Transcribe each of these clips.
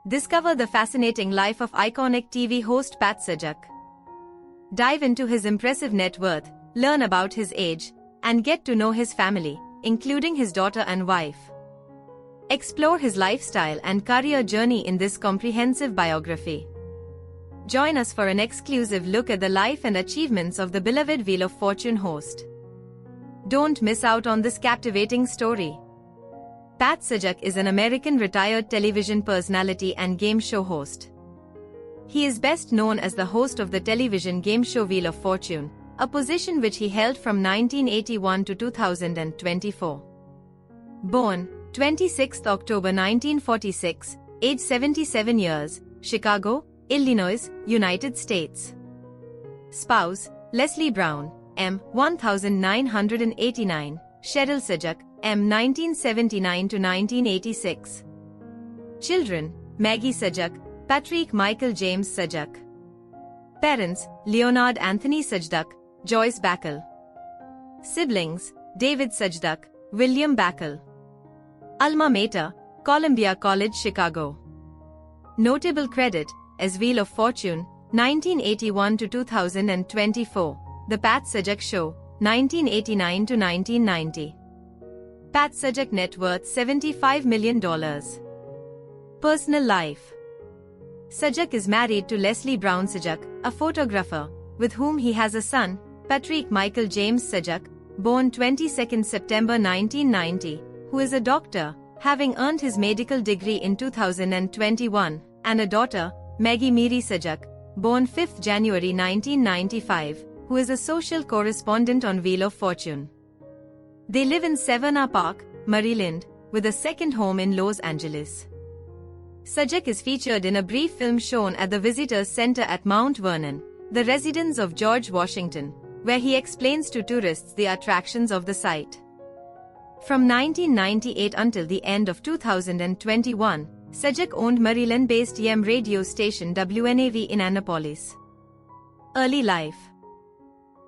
Discover the fascinating life of iconic TV host Pat Sajak. Dive into his impressive net worth, learn about his age, and get to know his family, including his daughter and wife. Explore his lifestyle and career journey in this comprehensive biography. Join us for an exclusive look at the life and achievements of the beloved Wheel of Fortune host. Don't miss out on this captivating story. Pat Sajak is an American retired television personality and game show host. He is best known as the host of the television game show Wheel of Fortune, a position which he held from 1981 to 2024. Born 26 October 1946, age 77 years, Chicago, Illinois, United States. Spouse, Leslie Brown, M. 1989, Cheryl Sajak, M. 1979 to 1986. Children, Maggie Sajak, Patrick Michael James Sajak. Parents, Leonard Anthony Sajak, Joyce Bacall. Siblings, David Sajak, William Bacall. Alma mater, Columbia College Chicago. Notable credit, as Wheel of Fortune, 1981 to 2024, The Pat Sajak Show, 1989 to 1990. Pat Sajak net worth $75 million. Personal life. Sajak is married to Leslie Brown Sajak, a photographer, with whom he has a son, Patrick Michael James Sajak, born 22 September 1990, who is a doctor, having earned his medical degree in 2021, and a daughter, Maggie Mary Sajak, born 5 January 1995, who is a social correspondent on Wheel of Fortune. They live in Savannah Park, Maryland, with a second home in Los Angeles. Sajak is featured in a brief film shown at the Visitors Center at Mount Vernon, the residence of George Washington, where he explains to tourists the attractions of the site. From 1998 until the end of 2021, Sajak owned Maryland-based AM radio station WNAV in Annapolis. Early life.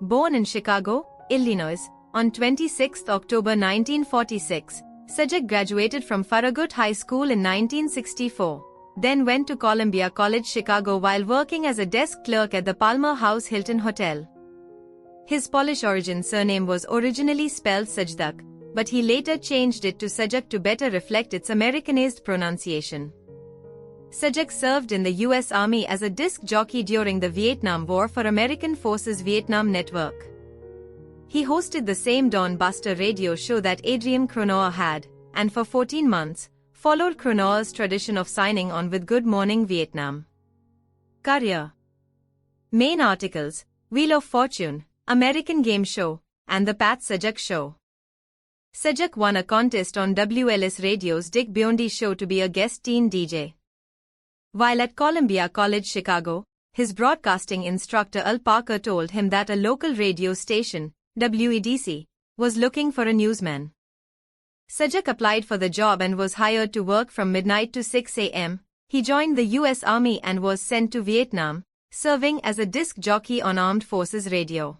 Born in Chicago, Illinois, on 26 October 1946, Sajak graduated from Farragut High School in 1964, then went to Columbia College Chicago while working as a desk clerk at the Palmer House Hilton Hotel. His Polish origin surname was originally spelled Sajdak, but he later changed it to Sajak to better reflect its Americanized pronunciation. Sajak served in the U.S. Army as a disc jockey during the Vietnam War for American Forces Vietnam Network. He hosted the same Dawn Buster radio show that Adrian Cronauer had, and for 14 months, followed Cronauer's tradition of signing on with Good Morning Vietnam. Career. Main articles, Wheel of Fortune, American Game Show, and The Pat Sajak Show. Sajak won a contest on WLS Radio's Dick Biondi show to be a guest teen DJ. While at Columbia College Chicago, his broadcasting instructor Al Parker told him that a local radio station, WEDC, was looking for a newsman. Sajak applied for the job and was hired to work from midnight to 6 a.m. He joined the U.S. Army and was sent to Vietnam, serving as a disc jockey on Armed Forces Radio.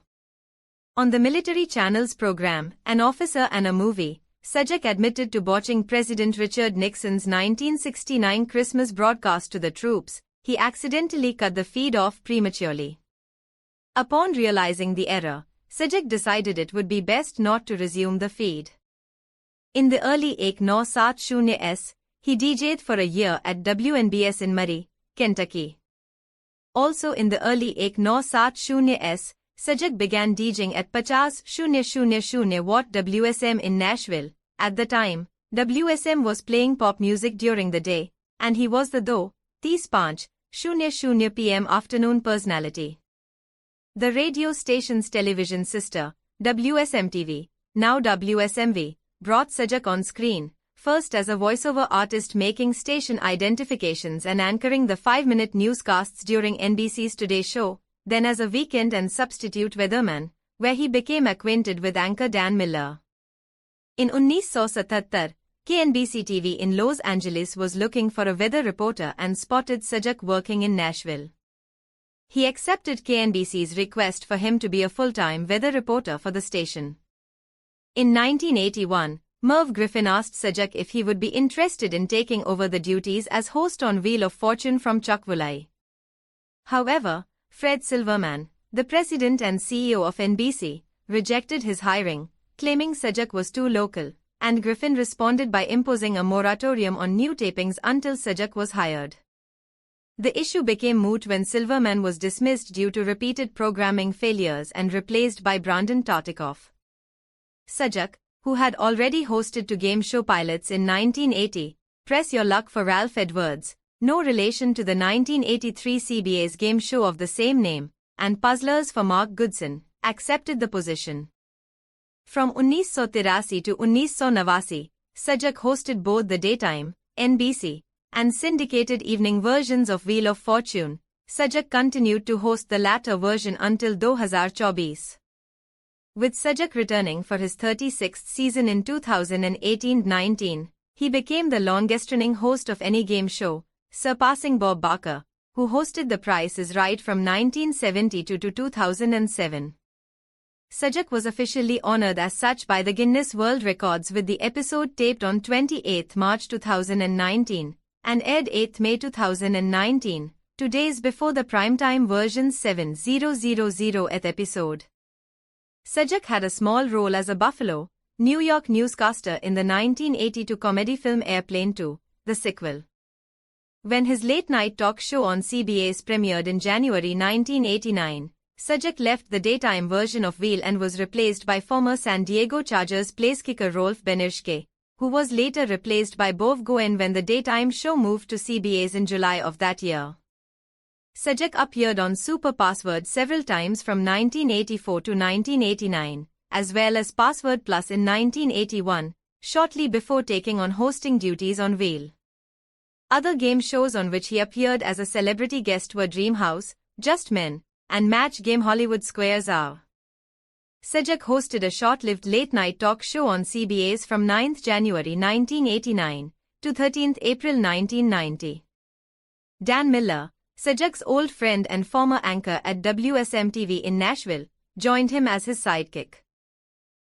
On the military channel's program, An Officer and a Movie, Sajak admitted to botching President Richard Nixon's 1969 Christmas broadcast to the troops. He accidentally cut the feed off prematurely. Upon realizing the error, Sajak decided it would be best not to resume the feed. In the early 1970s, he DJ'd for a year at WNBS in Murray, Kentucky. Also in the early 1970s, Sajak began DJing at 50,000 Watt WSM in Nashville. At the time, WSM was playing pop music during the day, and he was the 2:30 p.m. afternoon personality. The radio station's television sister, WSM-TV, now WSMV, brought Sajak on screen, first as a voiceover artist making station identifications and anchoring the 5-minute newscasts during NBC's Today Show, then as a weekend and substitute weatherman, where he became acquainted with anchor Dan Miller. In 1977, KNBC-TV in Los Angeles was looking for a weather reporter and spotted Sajak working in Nashville. He accepted KNBC's request for him to be a full-time weather reporter for the station. In 1981, Merv Griffin asked Sajak if he would be interested in taking over the duties as host on Wheel of Fortune from Chuck Woolley. However, Fred Silverman, the president and CEO of NBC, rejected his hiring, claiming Sajak was too local, and Griffin responded by imposing a moratorium on new tapings until Sajak was hired. The issue became moot when Silverman was dismissed due to repeated programming failures and replaced by Brandon Tartikoff. Sajak, who had already hosted two game show pilots in 1980, Press Your Luck for Ralph Edwards, no relation to the 1983 CBS game show of the same name, and Puzzlers for Mark Goodson, accepted the position. From 1983 to 1989, Sajak hosted both the daytime, NBC, and syndicated evening versions of Wheel of Fortune. Sajak continued to host the latter version until 2024. With Sajak returning for his 36th season in 2018-19, he became the longest-running host of any game show, surpassing Bob Barker, who hosted The Price is Right from 1972 to 2007. Sajak was officially honored as such by the Guinness World Records with the episode taped on 28 March 2019 and aired 8 May 2019, 2 days before the primetime version's 7000th episode. Sajak had a small role as a Buffalo, New York newscaster in the 1982 comedy film Airplane 2, the sequel. When his late-night talk show on CBS premiered in January 1989, Sajak left the daytime version of Wheel and was replaced by former San Diego Chargers placekicker Rolf Benirschke, who was later replaced by Bov Goen when the daytime show moved to CBS in July of that year. Sajak appeared on Super Password several times from 1984 to 1989, as well as Password Plus in 1981, shortly before taking on hosting duties on Wheel. Other game shows on which he appeared as a celebrity guest were Dream House, Just Men, and Match Game Hollywood Squares Are. Sajak hosted a short-lived late-night talk show on CBS from 9 January 1989 to 13 April 1990. Dan Miller, Sajak's old friend and former anchor at WSM-TV in Nashville, joined him as his sidekick.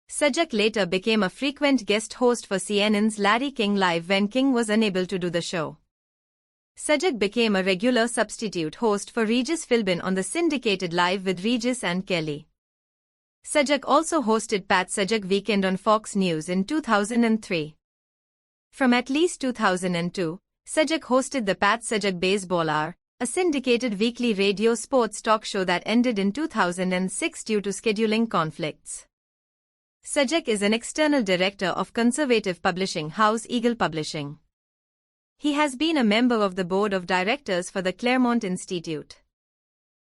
Sajak later became a frequent guest host for CNN's Larry King Live when King was unable to do the show. Sajak became a regular substitute host for Regis Philbin on the syndicated Live with Regis and Kelly. Sajak also hosted Pat Sajak Weekend on Fox News in 2003. From at least 2002, Sajak hosted the Pat Sajak Baseball Hour, a syndicated weekly radio sports talk show that ended in 2006 due to scheduling conflicts. Sajak is an external director of conservative publishing house Eagle Publishing. He has been a member of the board of directors for the Claremont Institute.